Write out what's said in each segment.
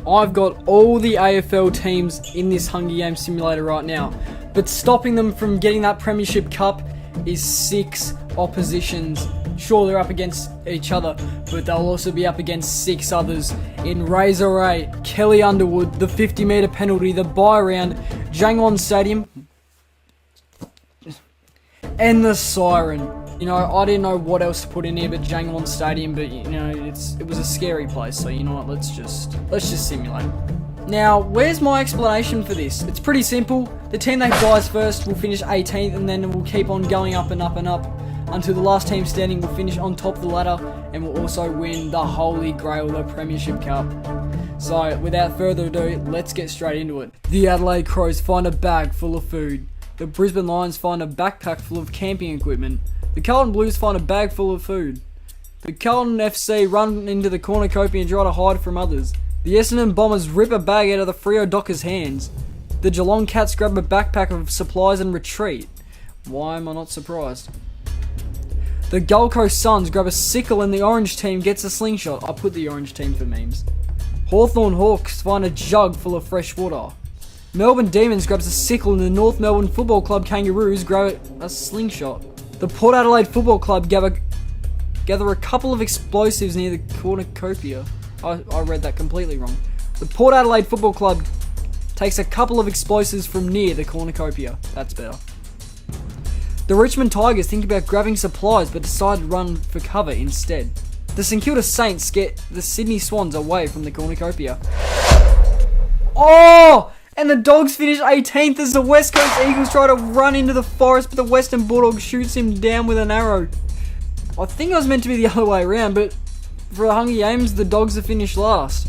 I've got all the AFL teams in this Hunger Games simulator right now, but stopping them from getting that Premiership Cup is 6 oppositions. Sure, they're up against each other, but they'll also be up against 6 others in Razor Ray, Kelly Underwood, the 50-metre penalty, the bye round, Jangwon Stadium, and the Siren. You know, I didn't know what else to put in here but Jangwon Stadium, but you know, it was a scary place, so you know what, let's just simulate. Now, where's my explanation for this? It's pretty simple. The team that dies first will finish 18th, and then it will keep on going up and up and up until the last team standing will finish on top of the ladder and will also win the Holy Grail, the Premiership Cup. So, without further ado, let's get straight into it. The Adelaide Crows find a bag full of food. The Brisbane Lions find a backpack full of camping equipment. The Carlton Blues find a bag full of food. The Carlton FC run into the cornucopia and try to hide from others. The Essendon Bombers rip a bag out of the Freo Dockers' hands. The Geelong Cats grab a backpack of supplies and retreat. Why am I not surprised? The Gold Coast Suns grab a sickle and the Orange team gets a slingshot. I put the Orange team for memes. Hawthorn Hawks find a jug full of fresh water. Melbourne Demons grabs a sickle and the North Melbourne Football Club Kangaroos grab a slingshot. The Port Adelaide Football Club gather a couple of explosives near the cornucopia. I read that completely wrong. The Port Adelaide Football Club takes a couple of explosives from near the cornucopia. That's better. The Richmond Tigers think about grabbing supplies but decide to run for cover instead. The St Kilda Saints get the Sydney Swans away from the cornucopia. Oh! And the Dogs finish 18th as the West Coast Eagles try to run into the forest, but the Western Bulldog shoots him down with an arrow. I think it was meant to be the other way around, but for the Hunger Games, the Dogs have finished last.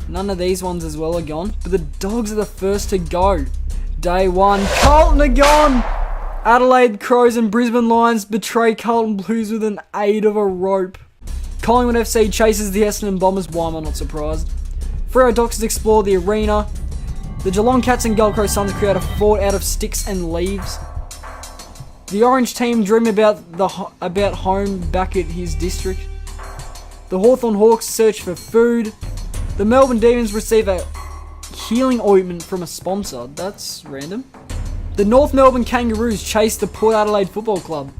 None of these ones as well are gone, but the Dogs are the first to go. Day 1, Carlton are gone! Adelaide Crows and Brisbane Lions betray Carlton Blues with an aid of a rope. Collingwood FC chases the Essendon Bombers. Why am I not surprised? Freo Dockers explore the arena. The Geelong Cats and Gold Coast Suns create a fort out of sticks and leaves. The Orange team dream about home back at his district. The Hawthorn Hawks search for food. The Melbourne Demons receive a healing ointment from a sponsor. That's random. The North Melbourne Kangaroos chase the Port Adelaide Football Club.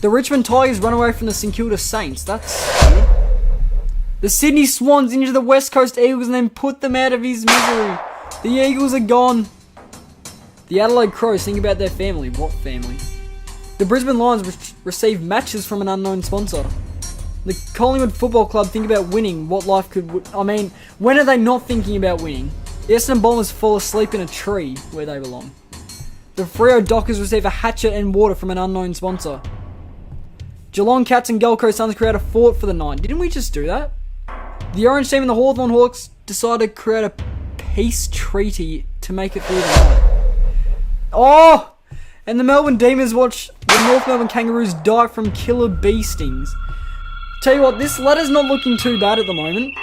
The Richmond Tigers run away from the St Kilda Saints. That's weird. The Sydney Swans injure the West Coast Eagles and then put them out of his misery. The Eagles are gone. The Adelaide Crows think about their family. What family? The Brisbane Lions receive matches from an unknown sponsor. The Collingwood Football Club think about winning. What life could... when are they not thinking about winning? The Essendon Bombers fall asleep in a tree where they belong. The Freo Dockers receive a hatchet and water from an unknown sponsor. Geelong Cats and Gold Coast Suns create a fort for the night. Didn't we just do that? The Orange team and the Hawthorn Hawks decide to create a peace treaty to make it through the night. Oh! And the Melbourne Demons watch the North Melbourne Kangaroos die from killer bee stings. Tell you what, this ladder's not looking too bad at the moment.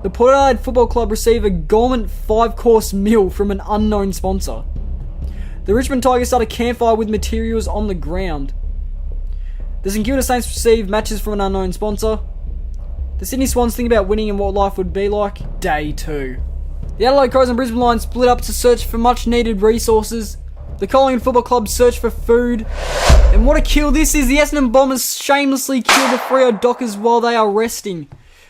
The Port Adelaide Football Club receive a gourmet 5-course meal from an unknown sponsor. The Richmond Tigers start a campfire with materials on the ground. The St Kilda Saints receive matches from an unknown sponsor. The Sydney Swans think about winning and what life would be like. Day 2. The Adelaide Crows and Brisbane Lions split up to search for much needed resources. The Collingwood Football Club search for food. And what a kill this is! The Essendon Bombers shamelessly kill the Freo Dockers while they are resting.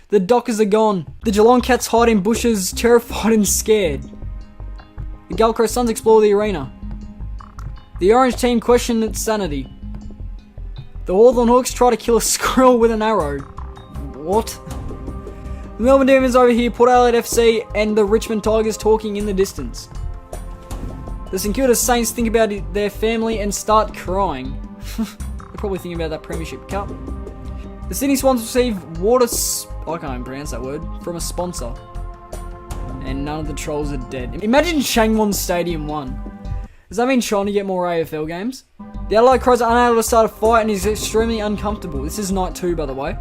The Dockers are gone. The Geelong Cats hide in bushes, terrified and scared. The Gold Coast Suns explore the arena. The Orange team question its sanity. The Hawthorn Hawks try to kill a squirrel with an arrow. What? The Melbourne Demons over here, Port Adelaide FC and the Richmond Tigers talking in the distance. The St Kilda Saints think about their family and start crying. They're probably thinking about that Premiership Cup. The Sydney Swans receive water... I can't even pronounce that word. From a sponsor. And none of the trolls are dead. Imagine Jangwon Stadium 1. Does that mean trying to get more AFL games? The Adelaide Crows are unable to start a fight and is extremely uncomfortable. This is night 2, by the way.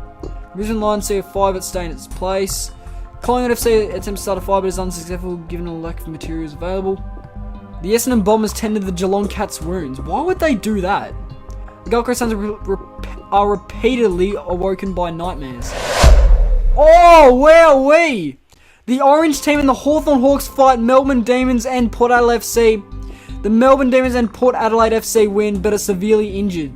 Brisbane Lions see a 5 but stay in its place. Collingwood FC attempts to start a 5 but is unsuccessful given a lack of materials available. The Essendon Bombers tend to the Geelong Cats' wounds. Why would they do that? The Gold Coast Suns are repeatedly awoken by nightmares. Oh, wowee! The orange team and the Hawthorn Hawks fight Melbourne Demons and Port Adelaide FC. The Melbourne Demons and Port Adelaide FC win, but are severely injured.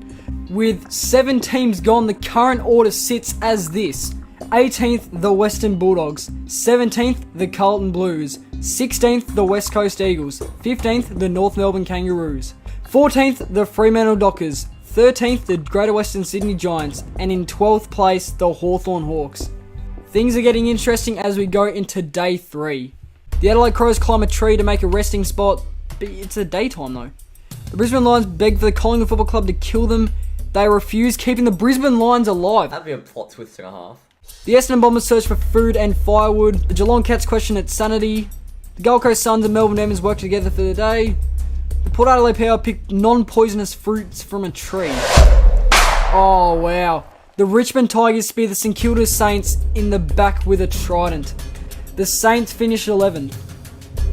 With 7 teams gone, the current order sits as this. 18th, the Western Bulldogs. 17th, the Carlton Blues. 16th, the West Coast Eagles. 15th, the North Melbourne Kangaroos. 14th, the Fremantle Dockers. 13th, the Greater Western Sydney Giants. And in 12th place, the Hawthorn Hawks. Things are getting interesting as we go into day 3. The Adelaide Crows climb a tree to make a resting spot, but it's a daytime though. The Brisbane Lions beg for the Collingwood Football Club to kill them. They refuse, keeping the Brisbane Lions alive. That'd be a plot twist and a half. The Essendon Bombers search for food and firewood. The Geelong Cats question its sanity. The Gold Coast Suns and Melbourne Demons work together for the day. The Port Adelaide Power pick non-poisonous fruits from a tree. Oh wow. The Richmond Tigers spear the St Kilda Saints in the back with a trident. The Saints finish 11th.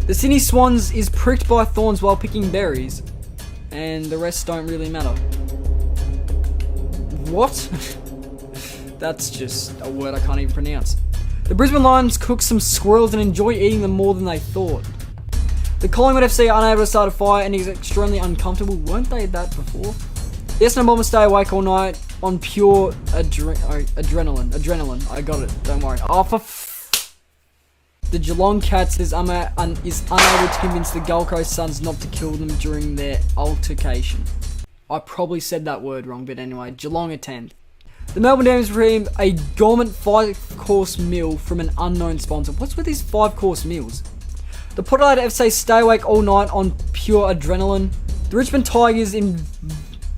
The Sydney Swans is pricked by thorns while picking berries. And the rest don't really matter. What? That's just a word I can't even pronounce. The Brisbane Lions cook some squirrels and enjoy eating them more than they thought. The Collingwood FC are unable to start a fire and is extremely uncomfortable. Weren't they that before? The Essendon Bombers stay awake all night on pure adrenaline. Adrenaline. I got it. Don't worry. The Geelong Cats is unable to convince the Gold Coast Suns not to kill them during their altercation. I probably said that word wrong, but anyway, Geelong attend. The Melbourne Demons receive a gourmet 5-course meal from an unknown sponsor. What's with these 5-course meals? The Port Adelaide FC stay awake all night on pure adrenaline. The Richmond Tigers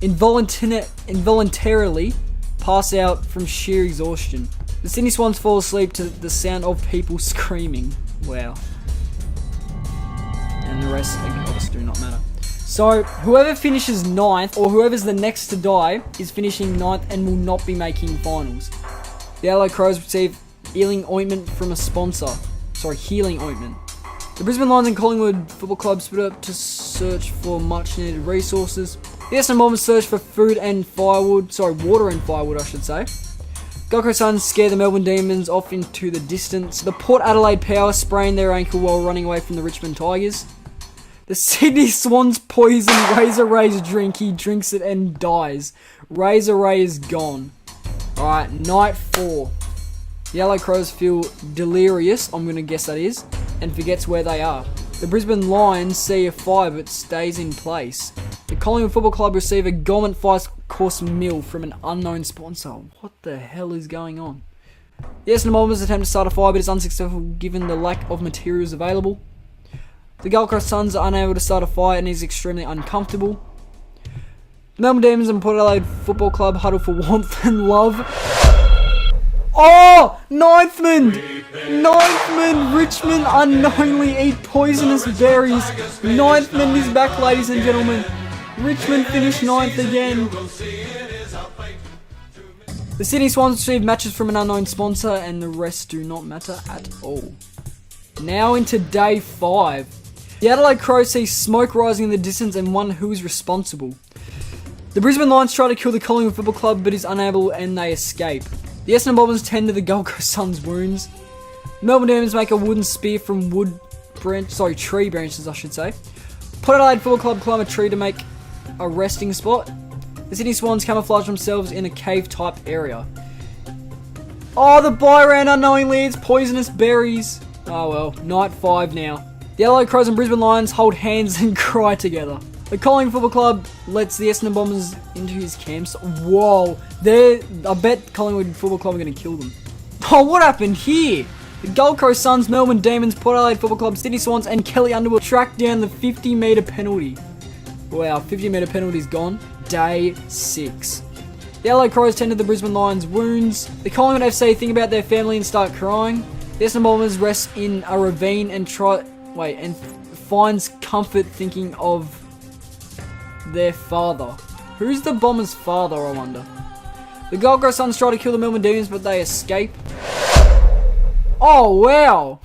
involuntarily pass out from sheer exhaustion. The Sydney Swans fall asleep to the sound of people screaming. Wow. And the rest, of course, do not matter. So, whoever finishes 9th, or whoever's the next to die, is finishing 9th and will not be making finals. The Adelaide Crows receive healing ointment from a sponsor. Healing ointment. The Brisbane Lions and Collingwood Football Club split up to search for much needed resources. The Essendon Bombers search for food and firewood. Water and firewood, I should say. Gold Coast Suns scare the Melbourne Demons off into the distance. The Port Adelaide Power sprain their ankle while running away from the Richmond Tigers. The Sydney Swans poison Razor Ray's drink. He drinks it and dies. Razor Ray is gone. Alright, night 4. The Yellow Crows feel delirious, I'm going to guess that is, and forgets where they are. The Brisbane Lions see a fire but stays in place. The Collingwood Football Club receive a gourmet 5-course meal from an unknown sponsor. What the hell is going on? The Essendon Bombers attempt to start a fire but is unsuccessful given the lack of materials available. The Gold Coast Suns are unable to start a fire and is extremely uncomfortable. The Melbourne Demons and Port Adelaide Football Club huddle for warmth and love. Oh! Ninthman! Richmond unknowingly eat poisonous berries. Ninthman is back, ladies and gentlemen. Richmond finished 9th again. The Sydney Swans receive matches from an unknown sponsor and the rest do not matter at all. Now into day 5. The Adelaide Crows see smoke rising in the distance and wonder who is responsible. The Brisbane Lions try to kill the Collingwood Football Club but is unable and they escape. The Essendon Bombers tend to the Gold Coast Suns' wounds. The Melbourne Demons make a wooden spear from tree branches, I should say. Port Adelaide Football Club climb a tree to make a resting spot. The Sydney Swans camouflage themselves in a cave-type area. Oh, the buy ran unknowingly, it's poisonous berries. Oh well, night 5 now. The Adelaide Crows and Brisbane Lions hold hands and cry together. The Collingwood Football Club lets the Essendon Bombers into his camps. Whoa, I bet Collingwood Football Club are going to kill them. Oh, what happened here? The Gold Coast Suns, Melbourne Demons, Port Adelaide Football Club, Sydney Swans and Kelly Underwood track down the 50-metre penalty. Wow, 50-metre penalty's gone. Day 6. The Adelaide Crows tend to the Brisbane Lions' wounds. The Collingwood FC think about their family and start crying. The Essendon Bombers rest in a ravine and finds comfort thinking of their father. Who's the Bombers' father, I wonder? The Gold Coast Suns try to kill the Melbourne Demons, but they escape. Oh, wow!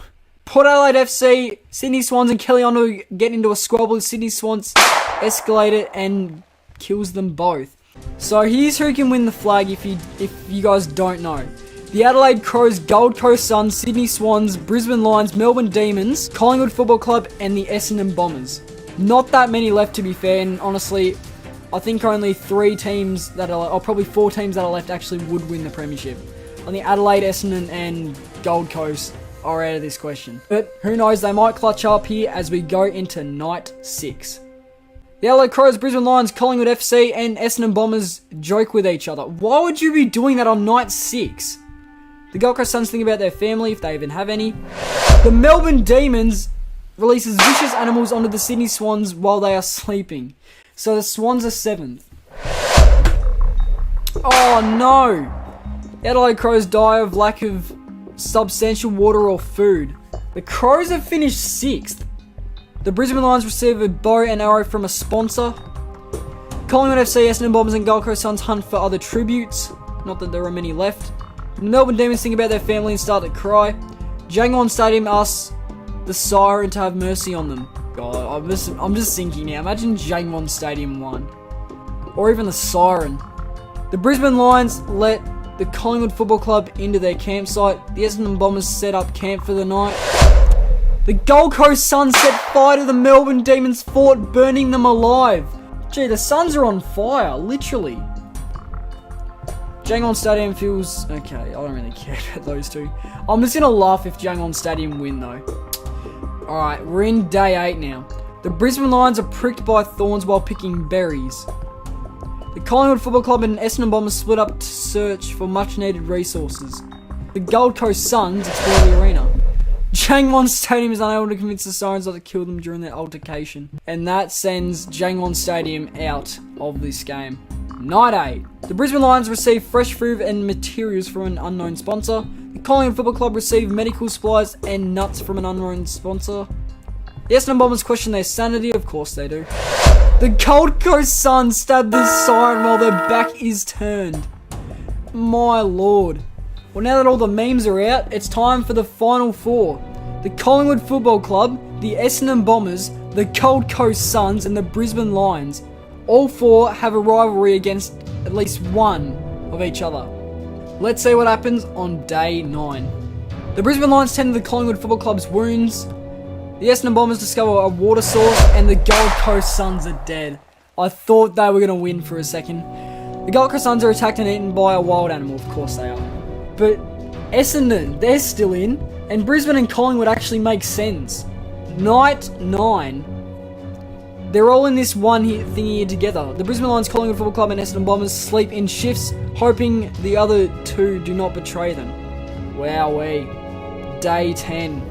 Port Adelaide FC, Sydney Swans and Kelly Underwood get into a squabble. Sydney Swans escalate it and kills them both. So here's who can win the flag if you guys don't know. The The Adelaide Crows, Gold Coast Suns, Sydney Swans, Brisbane Lions, Melbourne Demons, Collingwood Football Club, and the Essendon Bombers. Not that many left, to be fair, and honestly, I think only 3 teams that are, or probably 4 teams that are left actually would win the premiership. On the Adelaide, Essendon, and Gold Coast are out of this question. But who knows, they might clutch up here as we go into night 6. The Adelaide Crows, Brisbane Lions, Collingwood FC, and Essendon Bombers joke with each other. Why would you be doing that on night 6? The Gold Coast Suns think about their family, if they even have any. The Melbourne Demons releases vicious animals onto the Sydney Swans while they are sleeping. So the Swans are 7th. Oh no! The Adelaide Crows die of lack of substantial water or food. The Crows have finished 6th. The Brisbane Lions receive a bow and arrow from a sponsor. Collingwood FC, Essendon Bombers, and Gold Coast Suns hunt for other tributes. Not that there are many left. The Melbourne Demons think about their family and start to cry. Jangwon Stadium asks the siren to have mercy on them. God, I'm just thinking now. Imagine Jangwon Stadium won. Or even the siren. The Brisbane Lions let the Collingwood Football Club into their campsite. The Essendon Bombers set up camp for the night. The Gold Coast Suns set fire to the Melbourne Demons fort, burning them alive. Gee, the Suns are on fire, literally. Jangwon Stadium feels... Okay, I don't really care about those two. I'm just going to laugh if Jangwon Stadium win, though. Alright, we're in day 8 now. The Brisbane Lions are pricked by thorns while picking berries. The Collingwood Football Club and Essendon Bombers split up to search for much-needed resources. The Gold Coast Suns explore the arena. Jangwon Stadium is unable to convince the Sirens not to kill them during their altercation. And that sends Jangwon Stadium out of this game. Night 8. The Brisbane Lions receive fresh food and materials from an unknown sponsor. The Collingwood Football Club receive medical supplies and nuts from an unknown sponsor. The Essendon Bombers question their sanity. Of course they do. The Gold Coast Suns stab the siren while their back is turned. My lord. Well, now that all the memes are out, it's time for the final 4. The Collingwood Football Club, the Essendon Bombers, the Gold Coast Suns, and the Brisbane Lions. All 4 have a rivalry against at least one of each other. Let's see what happens on day 9. The Brisbane Lions tend to the Collingwood Football Club's wounds. The Essendon Bombers discover a water source, and the Gold Coast Suns are dead. I thought they were going to win for a second. The Gold Coast Suns are attacked and eaten by a wild animal, of course they are. But Essendon, they're still in, and Brisbane and Collingwood actually make sense. Night 9. They're all in this one thingy here together. The Brisbane Lions, Collingwood Football Club, and Essendon Bombers sleep in shifts, hoping the other 2 do not betray them. Wowee. Day 10.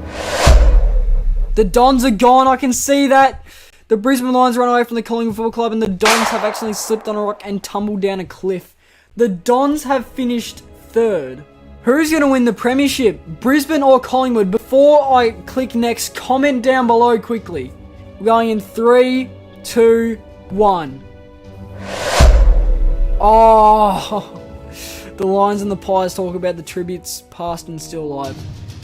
The Dons are gone, I can see that. The Brisbane Lions run away from the Collingwood Football Club, and the Dons have actually slipped on a rock and tumbled down a cliff. The Dons have finished 3rd. Who's going to win the premiership? Brisbane or Collingwood? Before I click next, comment down below quickly. We're going in 3, 2, 1. Oh, the Lions and the Pies talk about the tributes past and still alive.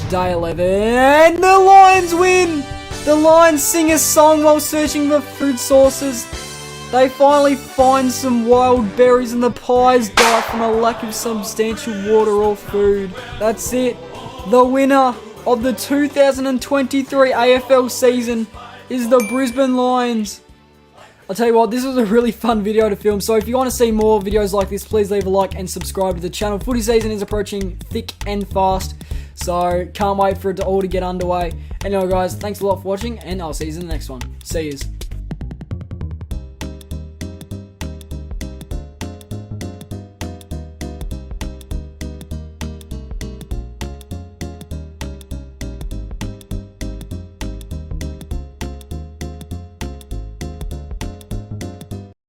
Day 11, the Lions win! The Lions sing a song while searching for food sources. They finally find some wild berries and the Pies die from a lack of substantial water or food. That's it. The winner of the 2023 AFL season is the Brisbane Lions. I'll tell you what, this was a really fun video to film, so if you want to see more videos like this, please leave a like and subscribe to the channel. Footy season is approaching thick and fast, so can't wait for it all to get underway. Anyway guys, thanks a lot for watching, and I'll see you in the next one. See yous.